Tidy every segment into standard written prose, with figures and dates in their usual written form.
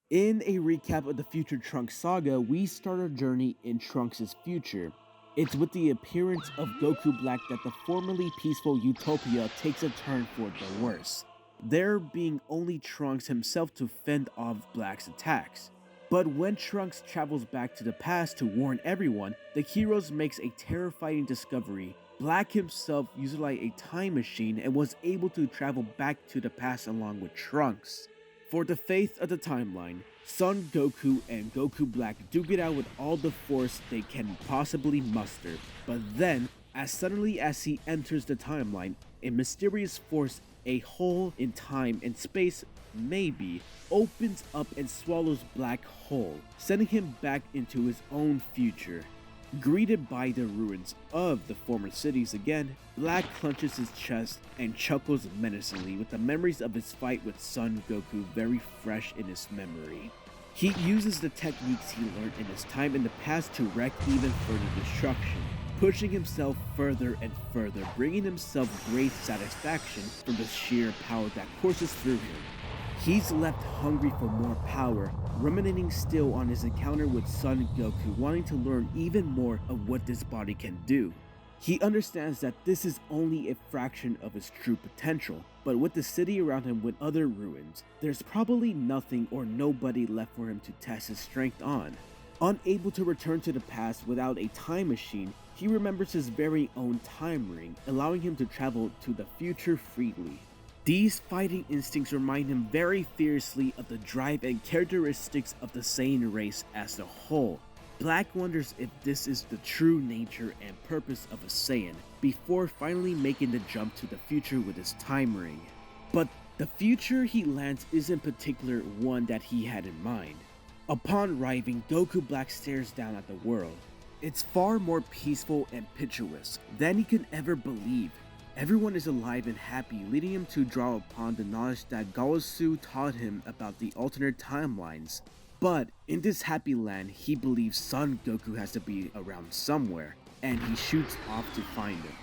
In a recap of the Future Trunks saga, we start our journey in Trunks' future. It's with the appearance of Goku Black that the formerly peaceful Utopia takes a turn for the worse, there being only Trunks himself to fend off Black's attacks. But when Trunks travels back to the past to warn everyone, the heroes makes a terrifying discovery. Black himself utilized a time machine and was able to travel back to the past along with Trunks. For the faith of the timeline, Son Goku and Goku Black duke it out with all the force they can possibly muster, but then, as suddenly as he enters the timeline, a mysterious force, a hole in time and space, maybe, opens up and swallows Black whole, sending him back into his own future. Greeted by the ruins of the former cities again, Black clenches his chest and chuckles menacingly with the memories of his fight with Son Goku very fresh in his memory. He uses the techniques he learned in his time in the past to wreak even further destruction, pushing himself further and further, bringing himself great satisfaction from the sheer power that courses through him. He's left hungry for more power, ruminating still on his encounter with Son Goku, wanting to learn even more of what this body can do. He understands that this is only a fraction of his true potential, but with the city around him with other ruins, there's probably nothing or nobody left for him to test his strength on. Unable to return to the past without a time machine, he remembers his very own time ring, allowing him to travel to the future freely. These fighting instincts remind him very fiercely of the drive and characteristics of the Saiyan race as a whole. Black wonders if this is the true nature and purpose of a Saiyan, before finally making the jump to the future with his time ring. But the future he lands isn't particular one that he had in mind. Upon arriving, Goku Black stares down at the world. It's far more peaceful and picturesque than he could ever believe. Everyone is alive and happy, leading him to draw upon the knowledge that Gaosu taught him about the alternate timelines. But in this happy land, he believes Son Goku has to be around somewhere, and he shoots off to find him.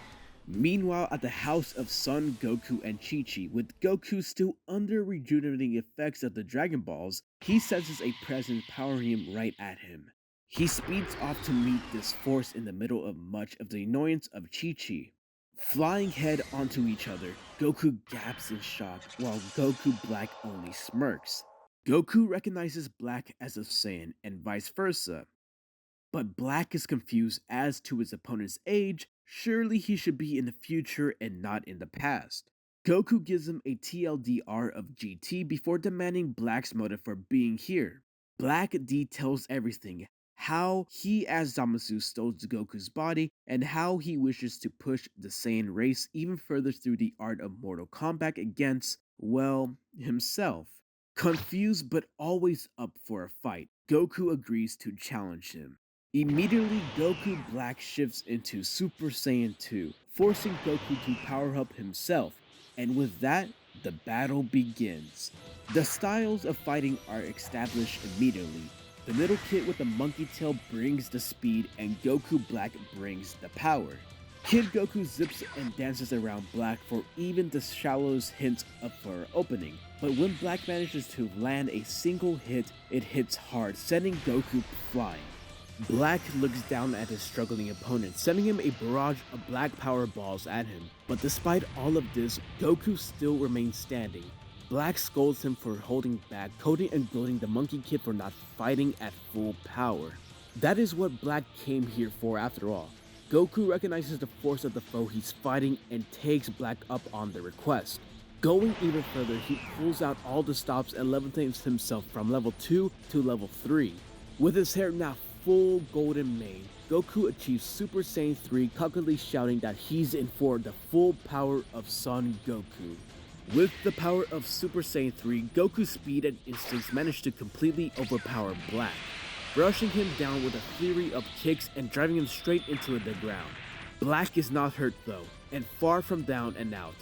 Meanwhile, at the house of Son Goku and Chi-Chi, with Goku still under rejuvenating effects of the Dragon Balls, he senses a presence powering him right at him. He speeds off to meet this force in the middle of much of the annoyance of Chi-Chi. Flying head onto each other, Goku gaps in shock while Goku Black only smirks. Goku recognizes Black as a Saiyan and vice versa. But Black is confused as to his opponent's age, surely he should be in the future and not in the past. Goku gives him a TLDR of GT before demanding Black's motive for being here. Black details everything, how he as Zamasu stole Goku's body, and how he wishes to push the Saiyan race even further through the art of Mortal Kombat against, well, himself. Confused but always up for a fight, Goku agrees to challenge him. Immediately, Goku Black shifts into Super Saiyan 2, forcing Goku to power up himself, and with that, the battle begins. The styles of fighting are established immediately. The little kid with the monkey tail brings the speed and Goku Black brings the power. Kid Goku zips and dances around Black for even the shallowest hint of for opening, but when Black manages to land a single hit, it hits hard, sending Goku flying. Black looks down at his struggling opponent, sending him a barrage of black power balls at him, but despite all of this, Goku still remains standing. Black scolds him for holding back, coding and goading the Monkey Kid for not fighting at full power. That is what Black came here for after all. Goku recognizes the force of the foe he's fighting and takes Black up on the request. Going even further, he pulls out all the stops and levitates himself from level 2 to level 3. With his hair now full golden mane, Goku achieves Super Saiyan 3, cockily shouting that he's in for the full power of Son Goku. With the power of Super Saiyan 3, Goku's speed and instincts manage to completely overpower Black, brushing him down with a flurry of kicks and driving him straight into the ground. Black is not hurt though, and far from down and out,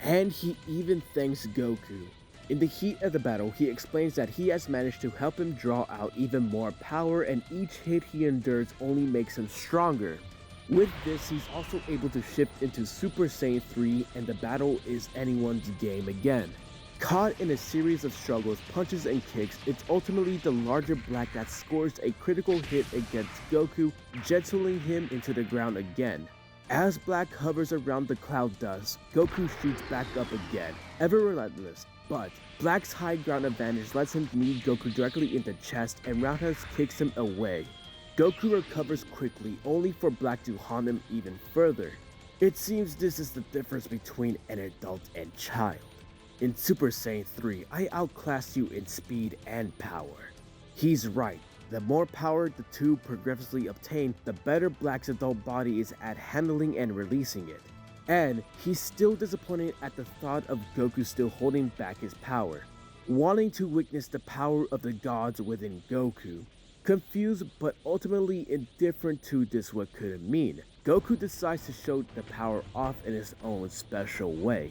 and he even thanks Goku. In the heat of the battle, he explains that he has managed to help him draw out even more power, and each hit he endures only makes him stronger. With this, he's also able to shift into Super Saiyan 3 and the battle is anyone's game again. Caught in a series of struggles, punches, and kicks, it's ultimately the larger Black that scores a critical hit against Goku, jettiling him into the ground again. As Black hovers around the cloud dust, Goku shoots back up again, ever relentless, but Black's high ground advantage lets him knee Goku directly in the chest and roundhouse kicks him away. Goku recovers quickly, only for Black to haunt him even further. It seems this is the difference between an adult and child. In Super Saiyan 3, I outclassed you in speed and power. He's right. The more power the two progressively obtain, the better Black's adult body is at handling and releasing it. And he's still disappointed at the thought of Goku still holding back his power, wanting to witness the power of the gods within Goku. Confused but ultimately indifferent to this what could mean, Goku decides to show the power off in his own special way.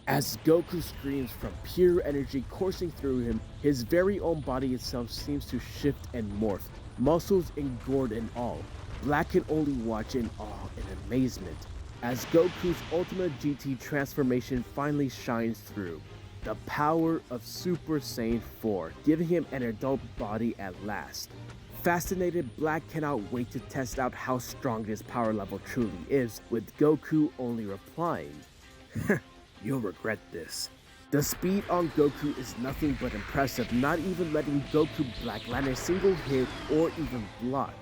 As Goku screams from pure energy coursing through him, his very own body itself seems to shift and morph, muscles engorged and all. Black can only watch in awe and amazement, as Goku's ultimate GT transformation finally shines through. The power of Super Saiyan 4, giving him an adult body at last. Fascinated, Black cannot wait to test out how strong this power level truly is, with Goku only replying, "You'll regret this." The speed on Goku is nothing but impressive, not even letting Goku Black land a single hit or even block.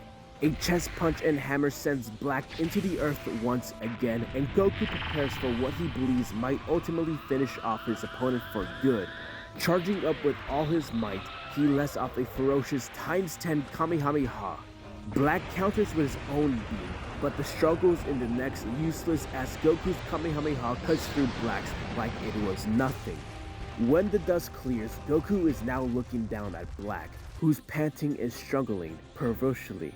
A chest punch and hammer sends Black into the earth once again, and Goku prepares for what he believes might ultimately finish off his opponent for good. Charging up with all his might, he lets off a ferocious ×10 Kamehameha. Black counters with his own beam, but the struggles in the next useless as Goku's Kamehameha cuts through Black's like it was nothing. When the dust clears, Goku is now looking down at Black, who's panting and struggling perversely.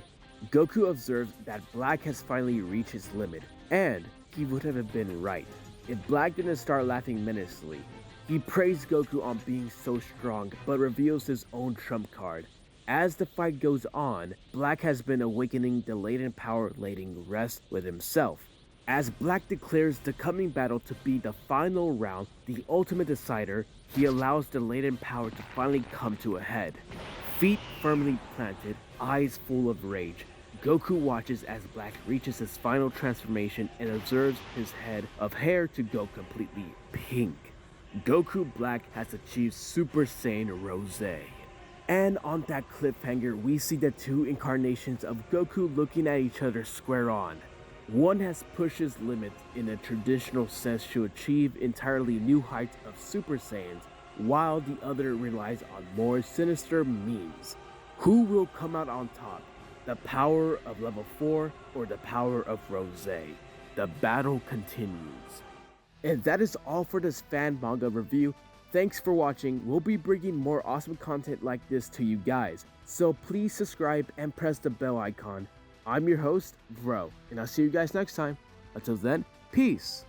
Goku observes that Black has finally reached his limit, and he would have been right if Black didn't start laughing menacingly. He praised Goku on being so strong, but reveals his own trump card. As the fight goes on, Black has been awakening the latent power letting rest with himself. As Black declares the coming battle to be the final round, the ultimate decider, he allows the latent power to finally come to a head. Feet firmly planted, eyes full of rage, Goku watches as Black reaches his final transformation and observes his head of hair to go completely pink. Goku Black has achieved Super Saiyan Rose. And on that cliffhanger, we see the two incarnations of Goku looking at each other square on. One has pushed his limits in a traditional sense to achieve entirely new heights of Super Saiyans, while the other relies on more sinister means. Who will come out on top? The power of level 4 or the power of Rose? The battle continues. And that is all for this fan manga review. Thanks for watching. We'll be bringing more awesome content like this to you guys, so please subscribe and press the bell icon. I'm your host, Bro, and I'll see you guys next time. Until then, peace!